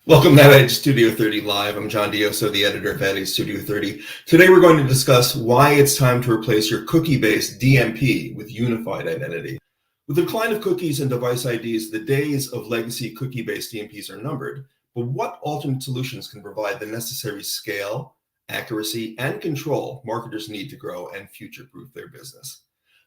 Welcome to Edge Studio 30 Live. I'm John Dioso, the editor of Edge Studio 30. Today we're going to discuss why it's time to replace your cookie-based DMP with unified identity. With the decline of cookies and device IDs, the days of legacy cookie-based DMPs are numbered, but what alternate solutions can provide the necessary scale, accuracy, and control marketers need to grow and future-proof their business?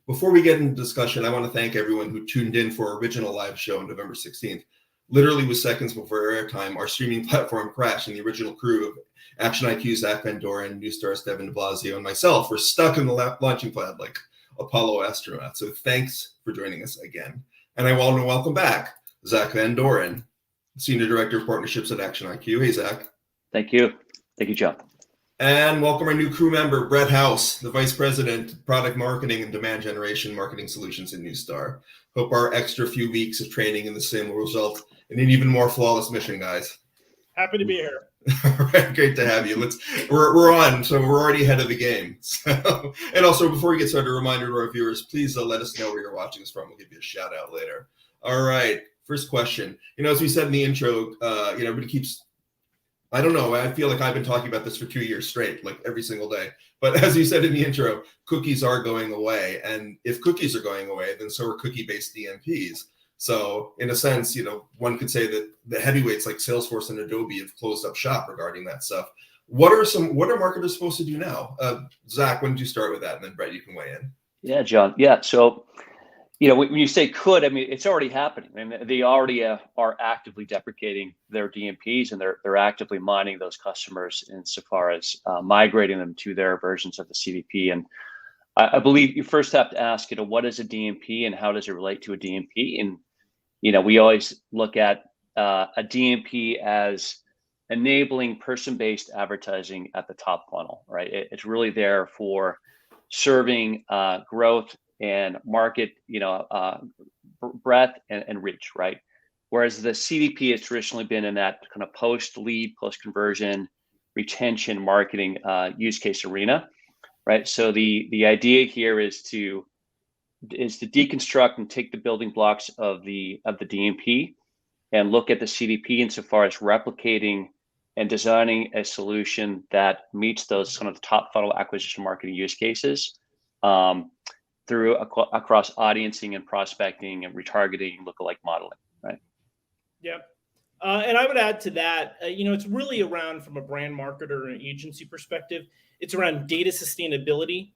Before we get into discussion, I want to thank everyone who tuned in for our original live show on November 16th. Literally with seconds before airtime, our streaming platform crashed, and the original crew of Action IQ, Zach Van Doren, Neustar's Devin de Blasio, and myself were stuck in the launching pad like Apollo astronauts. So thanks for joining us again. And I want to welcome back Zach Van Doren, Senior Director of Partnerships at Action IQ. Hey, Zach. Thank you. Thank you, John. And welcome our new crew member, Brett House, the Vice President, Product Marketing and Demand Generation Marketing Solutions at Neustar. Hope our extra few weeks of training in the same will result in an even more flawless mission, guys. Happy to be here. All right, great to have you. We're on, so we're already ahead of the game. So, and also, before we get started, a reminder to our viewers, please let us know where you're watching us from. We'll give you a shout out later. All right, first question. As we said in the intro, everybody keeps. I don't know. I feel like I've been talking about this for 2 years straight, like every single day. But as you said in the intro, cookies are going away. And if cookies are going away, then so are cookie-based DMPs. So in a sense, one could say that the heavyweights like Salesforce and Adobe have closed up shop regarding that stuff. What are marketers supposed to do now? Zach, why don't you start with that? And then Brett, you can weigh in. Yeah, John. Yeah. So, when you say could, it's already happening. They already are actively deprecating their DMPs, and they're actively mining those customers insofar as migrating them to their versions of the CDP. And I believe you first have to ask, what is a DMP and how does it relate to a DMP? And, we always look at a DMP as enabling person-based advertising at the top funnel, right? It's really there for serving growth and market, breadth and reach, right? Whereas the CDP has traditionally been in that kind of post-lead, post-conversion, retention marketing use case arena, right? So the idea here is to deconstruct and take the building blocks of the DMP and look at the CDP insofar as replicating and designing a solution that meets those kind of top funnel acquisition marketing use cases through across audiencing and prospecting and retargeting and lookalike modeling, right? Yeah. And I would add to that, it's really around, from a brand marketer and agency perspective, it's around data sustainability,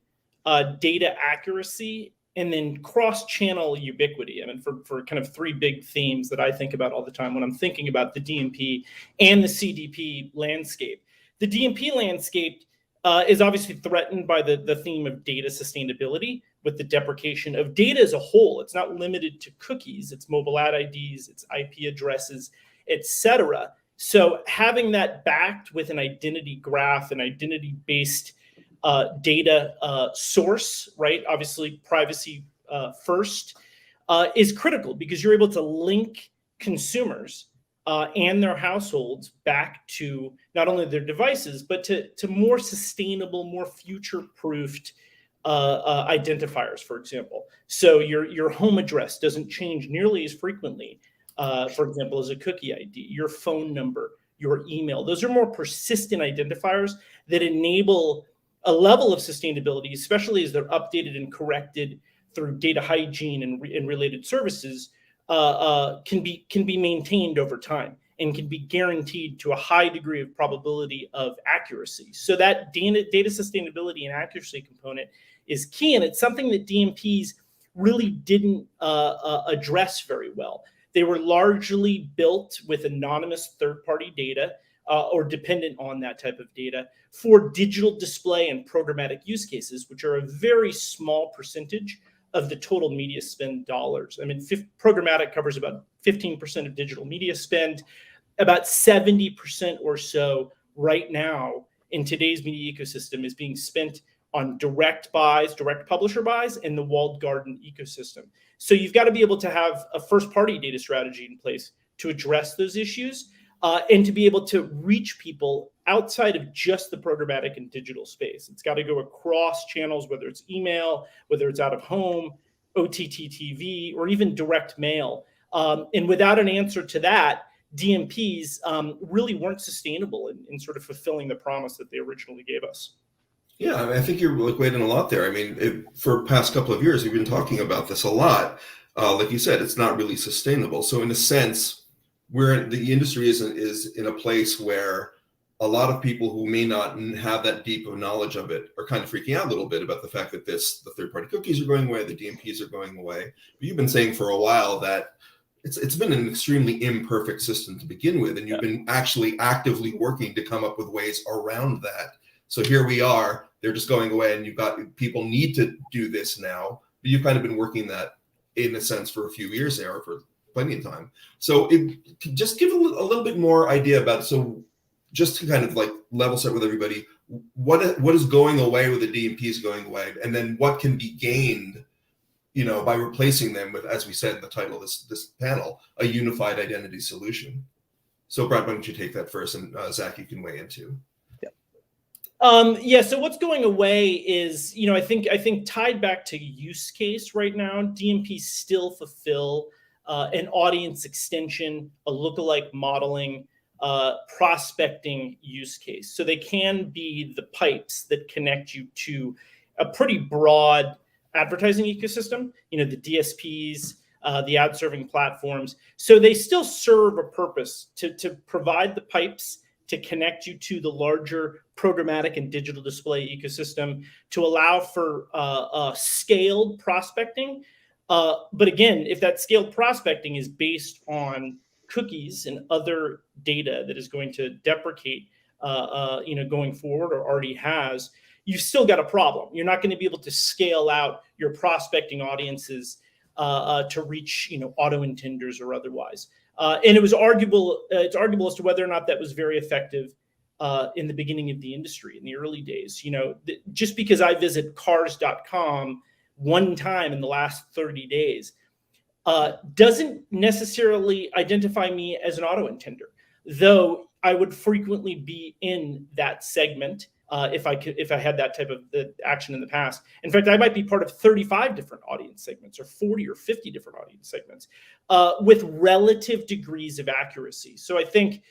data accuracy, and then cross-channel ubiquity. For kind of three big themes that I think about all the time when I'm thinking about the DMP and the CDP landscape. The DMP landscape is obviously threatened by the theme of data sustainability with the deprecation of data as a whole. It's not limited to cookies, it's mobile ad IDs, it's IP addresses, etc. So having that backed with an identity graph, an identity-based data source, right? Obviously, privacy first is critical because you're able to link consumers and their households back to not only their devices, but to more sustainable, more future-proofed identifiers, for example. So your home address doesn't change nearly as frequently, for example, as a cookie ID. Your phone number, your email, those are more persistent identifiers that enable a level of sustainability, especially as they're updated and corrected through data hygiene and related services, can be maintained over time and can be guaranteed to a high degree of probability of accuracy. So that data sustainability and accuracy component is key, and it's something that DMPs really didn't address very well. They were largely built with anonymous third-party data or dependent on that type of data for digital display and programmatic use cases, which are a very small percentage of the total media spend dollars. Programmatic covers about 15% of digital media spend. About 70% or so right now in today's media ecosystem is being spent on direct buys, direct publisher buys, and the walled garden ecosystem. So you've got to be able to have a first-party data strategy in place to address those issues and to be able to reach people outside of just the programmatic and digital space. It's got to go across channels, whether it's email, whether it's out of home, OTT TV, or even direct mail. And without an answer to that, DMPs really weren't sustainable in sort of fulfilling the promise that they originally gave us. Yeah, I mean, I think you're like weighing a lot there. I mean, for past couple of years, we've been talking about this a lot. Like you said, it's not really sustainable. So in a sense, the industry is in a place where a lot of people who may not have that deep of knowledge of it are kind of freaking out a little bit about the fact that the third-party cookies are going away, the DMPs are going away. But you've been saying for a while that it's been an extremely imperfect system to begin with, and you've been actually actively working to come up with ways around that. So here we are, they're just going away, and you've got people need to do this now, but you've kind of been working that in a sense for a few years now, or for plenty of time. So just give a little bit more idea about it. So just to kind of like level set with everybody, what is going away with the DMPs going away, and then what can be gained, by replacing them with, as we said in the title of this panel, a unified identity solution. So Brad, why don't you take that first, and Zach, you can weigh in too. So what's going away is, I think tied back to use case right now, DMPs still fulfill an audience extension, a lookalike modeling, prospecting use case. So they can be the pipes that connect you to a pretty broad advertising ecosystem, the DSPs, the ad serving platforms. So they still serve a purpose to provide the pipes to connect you to the larger programmatic and digital display ecosystem, to allow for scaled prospecting. But again, if that scaled prospecting is based on cookies and other data that is going to deprecate, going forward, or already has, you've still got a problem. You're not going to be able to scale out your prospecting audiences to reach, auto intenders or otherwise. And it's arguable as to whether or not that was very effective in the beginning of the industry, in the early days. Just because I visit cars.com one time in the last 30 days doesn't necessarily identify me as an auto intender, though I would frequently be in that segment if I had that type of action in the past. In fact, I might be part of 35 different audience segments, or 40 or 50 different audience segments with relative degrees of accuracy. So I think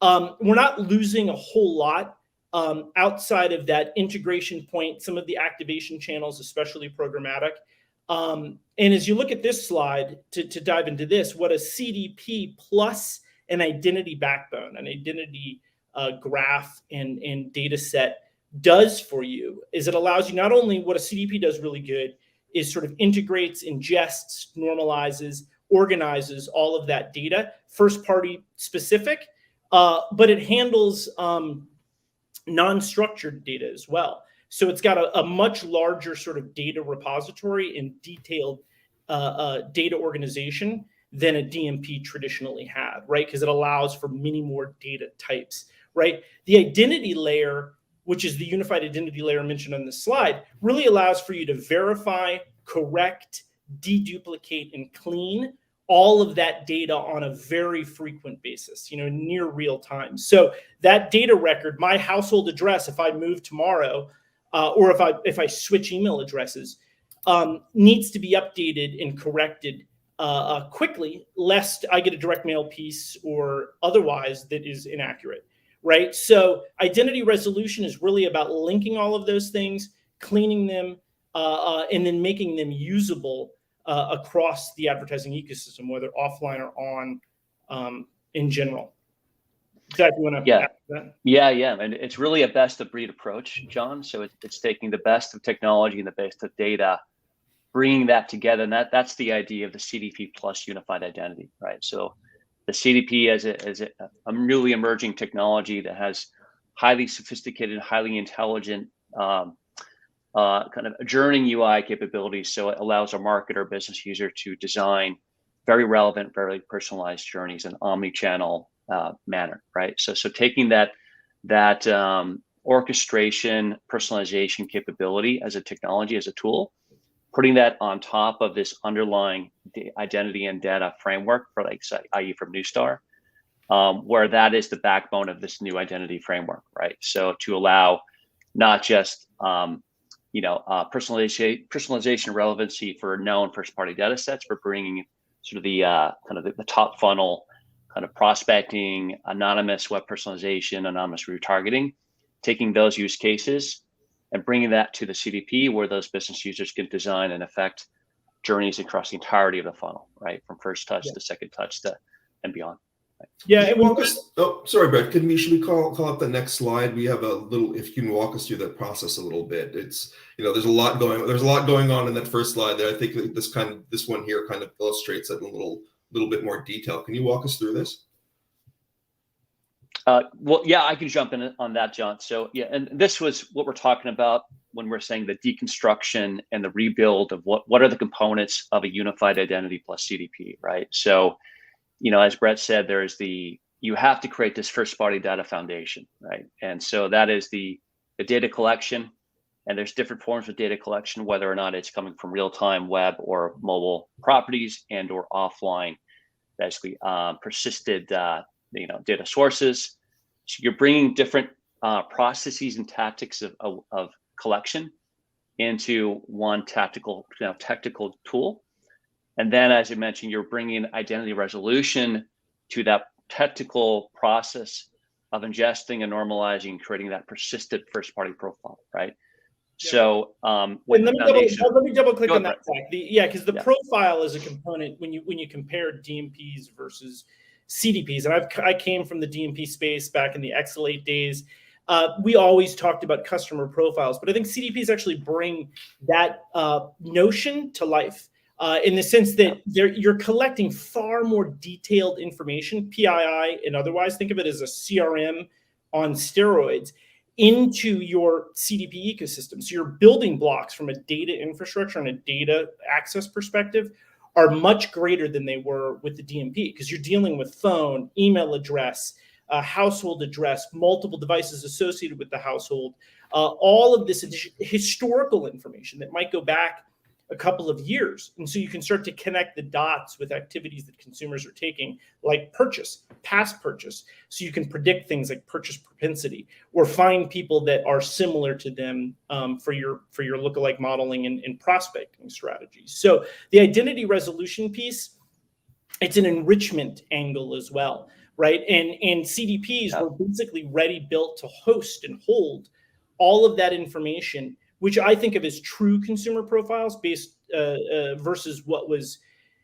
we're not losing a whole lot outside of that integration point, some of the activation channels, especially programmatic. And as you look at this slide, to dive into this, what a CDP plus an identity backbone, an identity graph and data set does for you is it allows you, not only what a CDP does really good is sort of integrates, ingests, normalizes, organizes all of that data, first party specific, but it handles non-structured data as well. So it's got a much larger sort of data repository and detailed data organization than a DMP traditionally had, right? Because it allows for many more data types, right? The identity layer, which is the unified identity layer mentioned on this slide, really allows for you to verify, correct, deduplicate, and clean all of that data on a very frequent basis, near real time. So that data record, my household address, if I move tomorrow, or if I switch email addresses, needs to be updated and corrected quickly, lest I get a direct mail piece or otherwise that is inaccurate, right? So identity resolution is really about linking all of those things, cleaning them, and then making them usable across the advertising ecosystem, whether offline or on, in general. Zach, you want to add to that? Yeah. And it's really a best of breed approach, John. So it's taking the best of technology and the best of data, bringing that together. And that's the idea of the CDP plus unified identity, right? So the CDP as a newly emerging technology that has highly sophisticated, highly intelligent kind of adjourning UI capabilities. So it allows our marketer, business user to design very relevant, very personalized journeys in omnichannel manner, right? So taking that orchestration, personalization capability as a technology, as a tool, putting that on top of this underlying identity and data framework for, like, i.e. from Neustar, where that is the backbone of this new identity framework, right? So to allow not just personalization relevancy for known first-party data sets, but bringing sort of the kind of the top funnel kind of prospecting, anonymous web personalization, anonymous retargeting, taking those use cases and bringing that to the CDP where those business users can design and affect journeys across the entirety of the funnel, right? From first touch to second touch and beyond. Right? Yeah. And oh, sorry, Brett. Should we call up the next slide? We have a little. If you can walk us through that process a little bit. It's there's a lot going on in that first slide there. I think this one here kind of illustrates it in a little bit more detail. Can you walk us through this? Well, yeah, I can jump in on that, John. So yeah, and this was what we're talking about when we're saying the deconstruction and the rebuild of what are the components of a unified identity plus CDP, right? So, as Brett said, you have to create this first party data foundation, right? And so that is the data collection, and there's different forms of data collection, whether or not it's coming from real-time web or mobile properties and or offline, basically persisted data sources. So you're bringing different processes and tactics of collection into one technical tool. And then, as you mentioned, you're bringing identity resolution to that technical process of ingesting and normalizing and creating that persistent first-party profile, right? Yeah. So, let me double click on that. Because the profile is a component when you compare DMPs versus CDPs, and I came from the DMP space back in the Excelate days. We always talked about customer profiles, but I think CDPs actually bring that notion to life in the sense that you're collecting far more detailed information, PII and otherwise. Think of it as a CRM on steroids into your CDP ecosystem. So your building blocks from a data infrastructure and a data access perspective are much greater than they were with the DMP, because you're dealing with phone, email address, household address, multiple devices associated with the household, all of this historical information that might go back a couple of years. And so you can start to connect the dots with activities that consumers are taking, like past purchase. So you can predict things like purchase propensity, or find people that are similar to them for your lookalike modeling and prospecting strategies. So the identity resolution piece, it's an enrichment angle as well, right? And CDPs were basically ready, built to host and hold all of that information, which I think of as true consumer profiles based versus what was,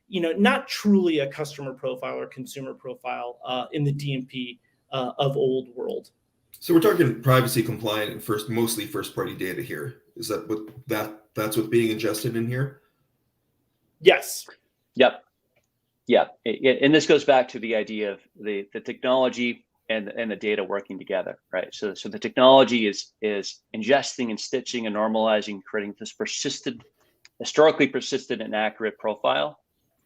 not truly a customer profile or consumer profile in the DMP of old world. So we're talking privacy compliant and mostly first party data here. Is that that's what's being ingested in here? Yes. Yep. Yeah. And this goes back to the idea of the technology and the data working together, right? So the technology is ingesting and stitching and normalizing, creating this historically persistent and accurate profile.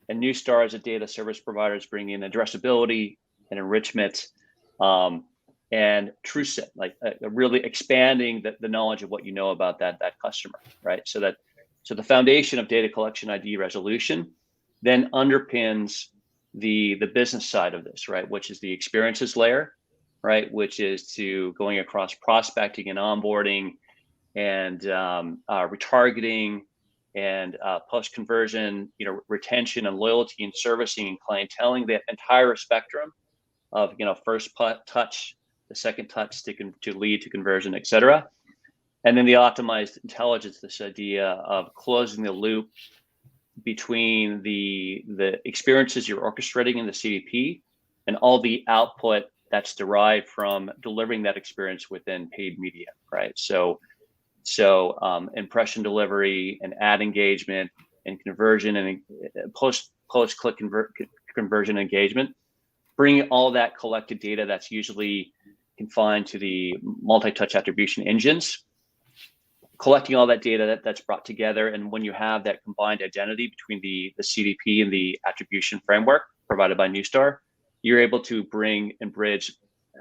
And Neustar, as a data service provider, is bringing addressability and enrichment and TrueSit, like really expanding the knowledge of what you know about that customer, right? So the foundation of data collection, ID resolution, then underpins the business side of this, right? Which is the experiences layer, right? Which is to going across prospecting and onboarding and retargeting and post-conversion, retention and loyalty and servicing and clienteling, the entire spectrum of, first touch, the second touch to lead to conversion, et cetera. And then the optimized intelligence, this idea of closing the loop between the experiences you're orchestrating in the CDP and all the output that's derived from delivering that experience within paid media, right? So impression delivery and ad engagement and conversion and post-click conversion engagement, bringing all that collected data that's usually confined to the multi-touch attribution engines, collecting all that data that's brought together. And when you have that combined identity between the CDP and the attribution framework provided by Neustar, you're able to bring and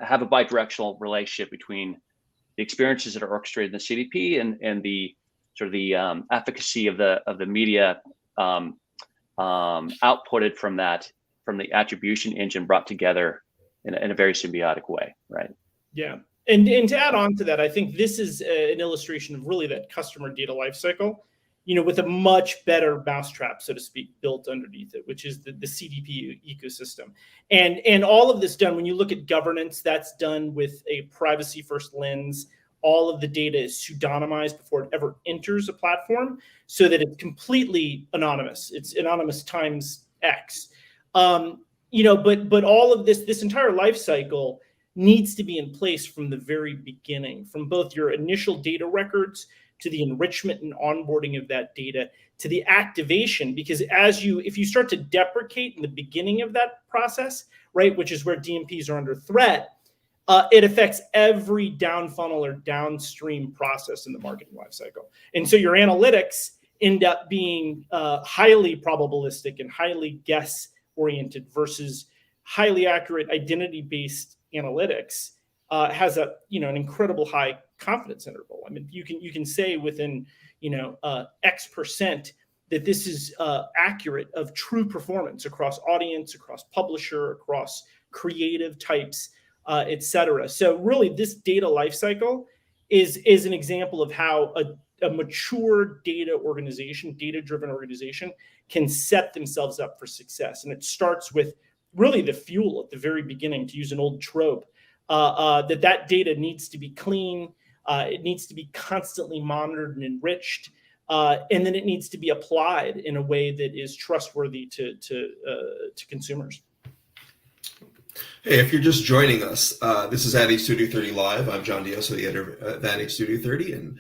have a bidirectional relationship between the experiences that are orchestrated in the CDP and the sort of the efficacy of the media outputted from the attribution engine brought together in a very symbiotic way, right? Yeah. And to add on to that, I think this is an illustration of really that customer data lifecycle. with a much better mousetrap, so to speak, built underneath it, which is the CDP ecosystem. And all of this done, when you look at governance, that's done with a privacy first lens. All of the data is pseudonymized before it ever enters a platform so that it's completely anonymous. It's anonymous times X. But all of this entire life cycle needs to be in place from the very beginning, from both your initial data records to the enrichment and onboarding of that data, to the activation, because if you start to deprecate in the beginning of that process, right, which is where DMPs are under threat, it affects every down funnel or downstream process in the marketing lifecycle. And so your analytics end up being highly probabilistic and highly guess-oriented versus highly accurate identity-based analytics has an incredible high confidence interval. I mean, you can say within X percent that this is accurate of true performance across audience, across publisher, across creative types, et cetera. So really, this data lifecycle is an example of how a mature data-driven organization can set themselves up for success. And it starts with really the fuel at the very beginning, to use an old trope, that data needs to be clean. It needs to be constantly monitored and enriched, and then it needs to be applied in a way that is trustworthy to consumers. Hey, if you're just joining us, this is Ad Studio 30 Live. I'm John Dioso, the editor of Ad Studio 30, and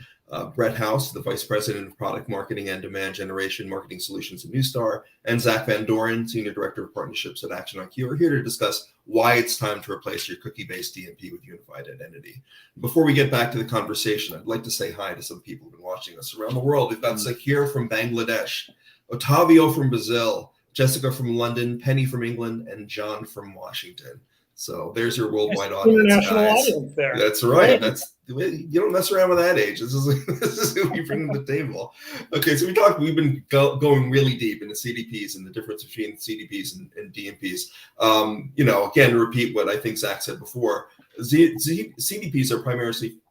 Brett House, the Vice President of Product Marketing and Demand Generation Marketing Solutions at Neustar, and Zach Van Doren, Senior Director of Partnerships at Action IQ, are here to discuss why it's time to replace your cookie-based DMP with unified identity. Before we get back to the conversation, I'd like to say hi to some people who've been watching us around the world. We've got Zakir from Bangladesh, Otavio from Brazil, Jessica from London, Penny from England, and John from Washington. So there's your worldwide audience, international guys. Audience there. That's right. You don't mess around with that age. This is who we bring to the table. Okay, so we've been going really deep into CDPs and the difference between CDPs and DMPs. Again, to repeat what I think Zach said before, CDPs are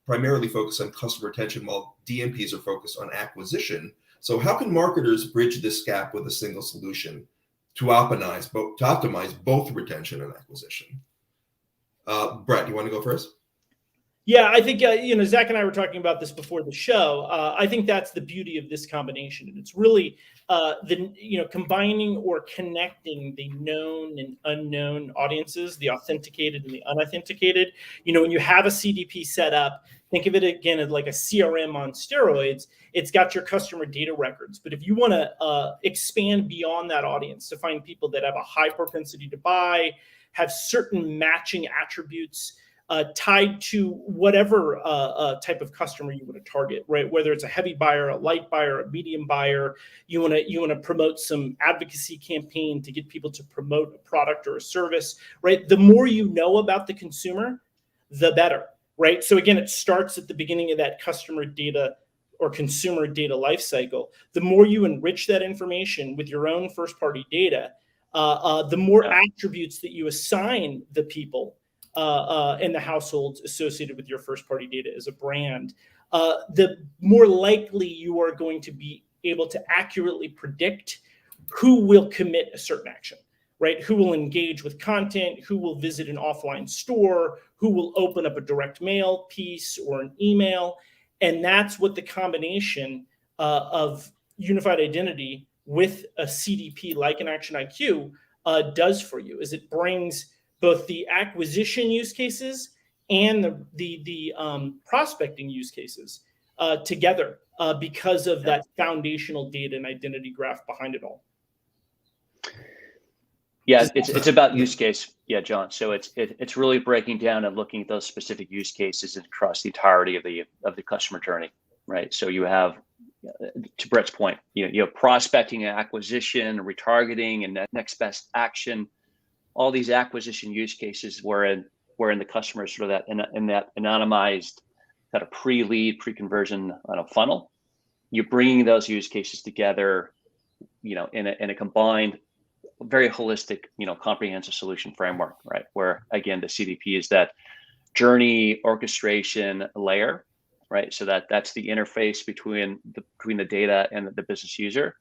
primarily focused on customer retention, while DMPs are focused on acquisition. So how can marketers bridge this gap with a single solution to optimize both retention and acquisition? Brett, you want to go first? Yeah, I think, Zach and I were talking about this before the show. I think that's the beauty of this combination. And it's really combining or connecting the known and unknown audiences, the authenticated and the unauthenticated. When you have a CDP set up, think of it again as like a CRM on steroids. It's got your customer data records. But if you want to expand beyond that audience to find people that have a high propensity to buy, have certain matching attributes tied to whatever type of customer you want to target, right? Whether it's a heavy buyer, a light buyer, a medium buyer, you want to promote some advocacy campaign to get people to promote a product or a service, right? The more you know about the consumer, the better, right? So again, it starts at the beginning of that customer data or consumer data lifecycle. The more you enrich that information with your own first-party data, the more attributes that you assign the people and the households associated with your first-party data as a brand, the more likely you are going to be able to accurately predict who will commit a certain action, right? Who will engage with content, who will visit an offline store, who will open up a direct mail piece or an email. And that's what the combination of unified identity with a CDP like an Action IQ does for you, is it brings both the acquisition use cases and the prospecting use cases together because of that foundational data and identity graph behind it all. Yeah, it's about use case. Yeah, John. So it's really breaking down and looking at those specific use cases across the entirety of the customer journey, right? So you have, to Brett's point, you have prospecting and acquisition, retargeting, and next best action. All these acquisition use cases wherein the customer is sort of in that anonymized kind of pre-lead, pre-conversion funnel. You're bringing those use cases together, in a combined, very holistic, comprehensive solution framework, right? Where again, the CDP is that journey orchestration layer right? So that's the interface between the data and the business user,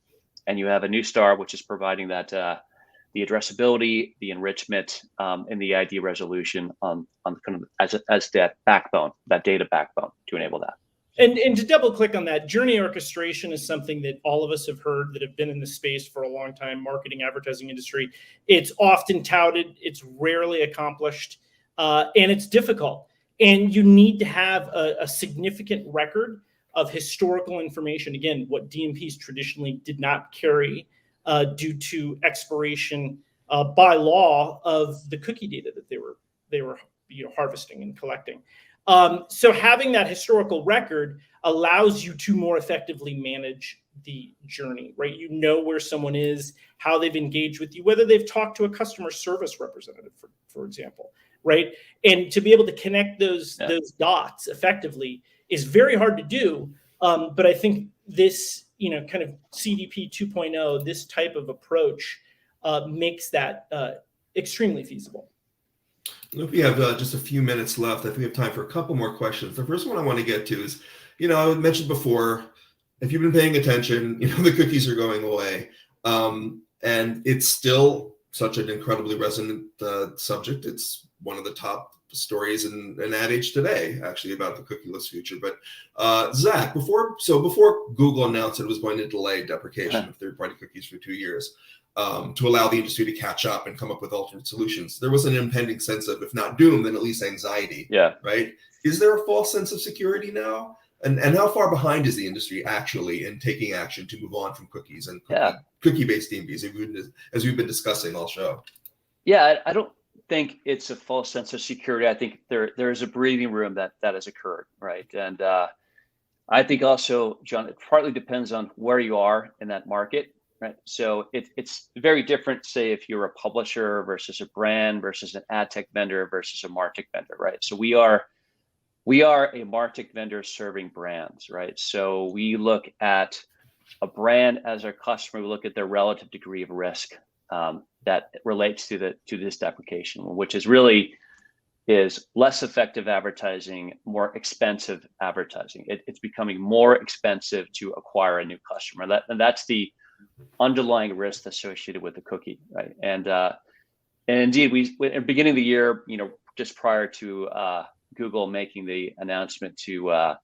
and you have a Neustar, which is providing that the addressability, the enrichment, and the ID resolution on kind of as that backbone, that data backbone to enable that. And to double click on that, journey orchestration is something that all of us have heard that have been in the space for a long time, marketing, advertising industry. It's often touted, it's rarely accomplished, and it's difficult. And you need to have a significant record of historical information. Again, what DMPs traditionally did not carry due to expiration by law of the cookie data that they were harvesting and collecting. So having that historical record allows you to more effectively manage the journey, right? You know where someone is, how they've engaged with you, whether they've talked to a customer service representative, for example, right? And to be able to connect those dots effectively is very hard to do. But I think this, kind of CDP 2.0, this type of approach makes that extremely feasible. We have just a few minutes left. I think we have time for a couple more questions. The first one I want to get to is, I mentioned before, if you've been paying attention, the cookies are going away. And it's still such an incredibly resonant subject. It's one of the top stories in Ad Age today, actually, about the cookieless future. But Zach, before Google announced it was going to delay deprecation of third-party cookies for 2 years, to allow the industry to catch up and come up with alternate solutions, there was an impending sense of, if not doom, then at least anxiety. Yeah. Right? Is there a false sense of security now? And how far behind is the industry actually in taking action to move on from cookies and cookie-based DMPs, as we've been discussing all show? Yeah, I don't think it's a false sense of security. I think there is a breathing room that has occurred, right? And I think also, John, it partly depends on where you are in that market. Right. So it's very different, say, if you're a publisher versus a brand versus an ad tech vendor versus a MarTech vendor, right? So we are a MarTech vendor serving brands, right? So we look at a brand as our customer. We look at their relative degree of risk that relates to this deprecation, which is less effective advertising, more expensive advertising. It's becoming more expensive to acquire a new customer. That's the underlying risk associated with the cookie, right? And indeed, at the beginning of the year, just prior to Google making the announcement to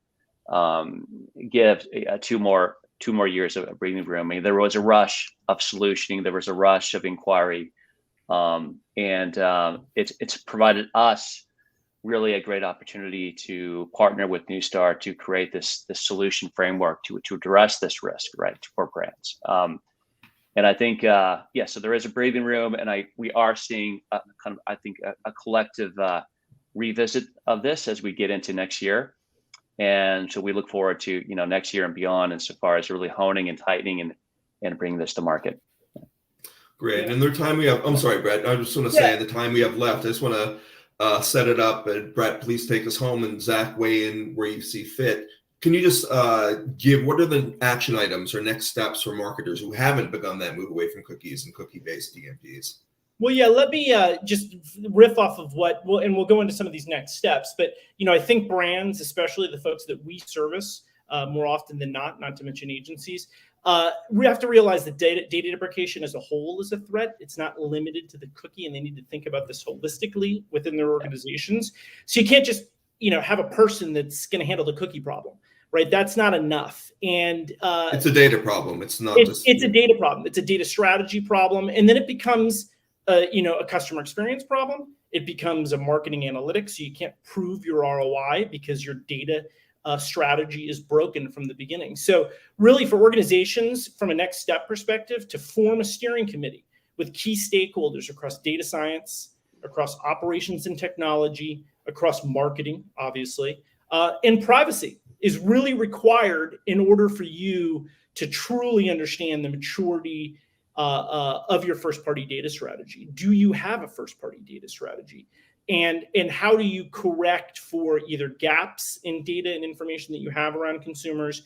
give 2 more years of breathing room, I mean, there was a rush of solutioning, there was a rush of inquiry, and it's provided us really a great opportunity to partner with Neustar to create this solution framework to address this risk, right, for brands. And I think, so there is a breathing room, and we are seeing a collective revisit of this as we get into next year. And so we look forward to, next year and beyond, insofar as really honing and tightening and bringing this to market. Great. And the time we have, I'm sorry, Brett, I just want to say the time we have left, I just want to set it up, and Brett, please take us home, and Zach, weigh in where you see fit. Can you just give, what are the action items or next steps for marketers who haven't begun that move away from cookies and cookie-based DMPs? Well, yeah, let me just riff off of and we'll go into some of these next steps. But, I think brands, especially the folks that we service more often than not to mention agencies, we have to realize that data deprecation as a whole is a threat. It's not limited to the cookie, and they need to think about this holistically within their organizations. So you can't just, have a person that's going to handle the cookie problem, right? That's not enough. And it's a data problem. It's not it's a data problem. It's a data strategy problem. And then it becomes, a customer experience problem. It becomes a marketing analytics. So you can't prove your ROI because your data strategy is broken from the beginning. So really, for organizations, from a next step perspective, to form a steering committee with key stakeholders across data science, across operations and technology, across marketing, obviously, and privacy is really required in order for you to truly understand the maturity of your first-party data strategy. Do you have a first-party data strategy? And how do you correct for either gaps in data and information that you have around consumers,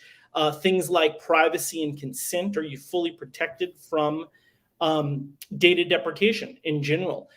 things like privacy and consent? Are you fully protected from data deprecation in general?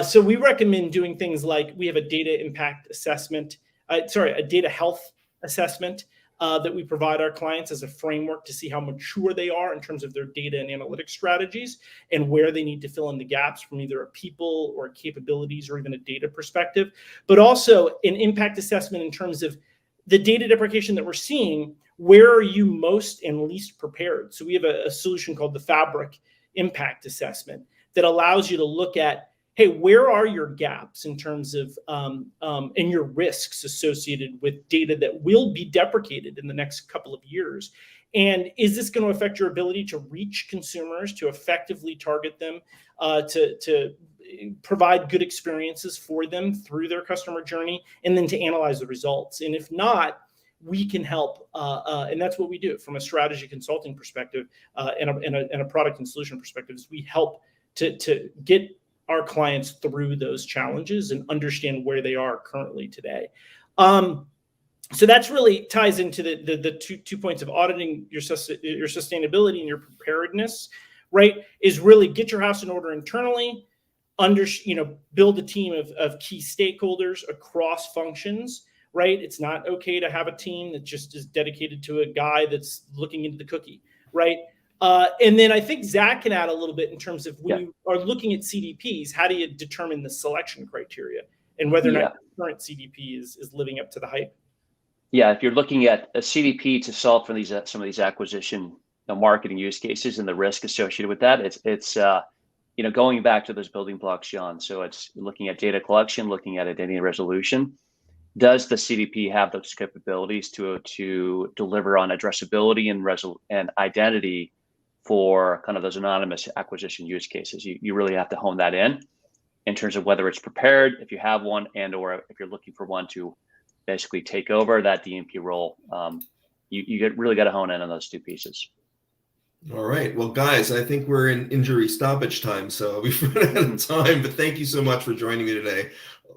So we recommend doing things like, we have a data impact assessment, a data health assessment that we provide our clients as a framework to see how mature they are in terms of their data and analytics strategies and where they need to fill in the gaps from either a people or capabilities or even a data perspective, but also an impact assessment in terms of the data deprecation that we're seeing. Where are you most and least prepared? So we have a solution called the Fabric Impact Assessment that allows you to look at, hey, where are your gaps in terms of and your risks associated with data that will be deprecated in the next couple of years? And is this going to affect your ability to reach consumers, to effectively target them, to provide good experiences for them through their customer journey, and then to analyze the results? And if not, we can help. And that's what we do from a strategy consulting perspective and a product and solution perspective, is we help to get our clients through those challenges and understand where they are currently today. So that's really ties into the two points of auditing your sustainability and your preparedness, right? Is really get your house in order internally, build a team of key stakeholders across functions, right? It's not okay to have a team that just is dedicated to a guy that's looking into the cookie, right? And then I think Zach can add a little bit in terms of when you are looking at CDPs, how do you determine the selection criteria and whether or not the current CDP is living up to the hype? Yeah, if you're looking at a CDP to solve for some of these acquisition marketing use cases and the risk associated with that, it's going back to those building blocks, John. So it's looking at data collection, looking at identity resolution. Does the CDP have those capabilities to deliver on addressability and identity for kind of those anonymous acquisition use cases? You really have to hone that in terms of whether it's prepared, if you have one, and or if you're looking for one to basically take over that DMP role. You really got to hone in on those two pieces. All right. Well, guys, I think we're in injury stoppage time, so we've run out of time, but thank you so much for joining me today.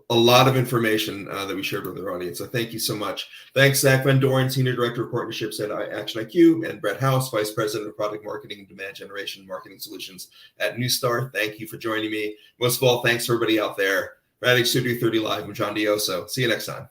A lot of information that we shared with our audience, so thank you so much. Thanks, Zach Van Doren, Senior Director of Partnerships at Action IQ, and Brett House, Vice President of Product Marketing and Demand Generation Marketing Solutions at Neustar. Thank you for joining me. Most of all, thanks to everybody out there. Radix Studio 30 Live, I'm John Dioso. See you next time.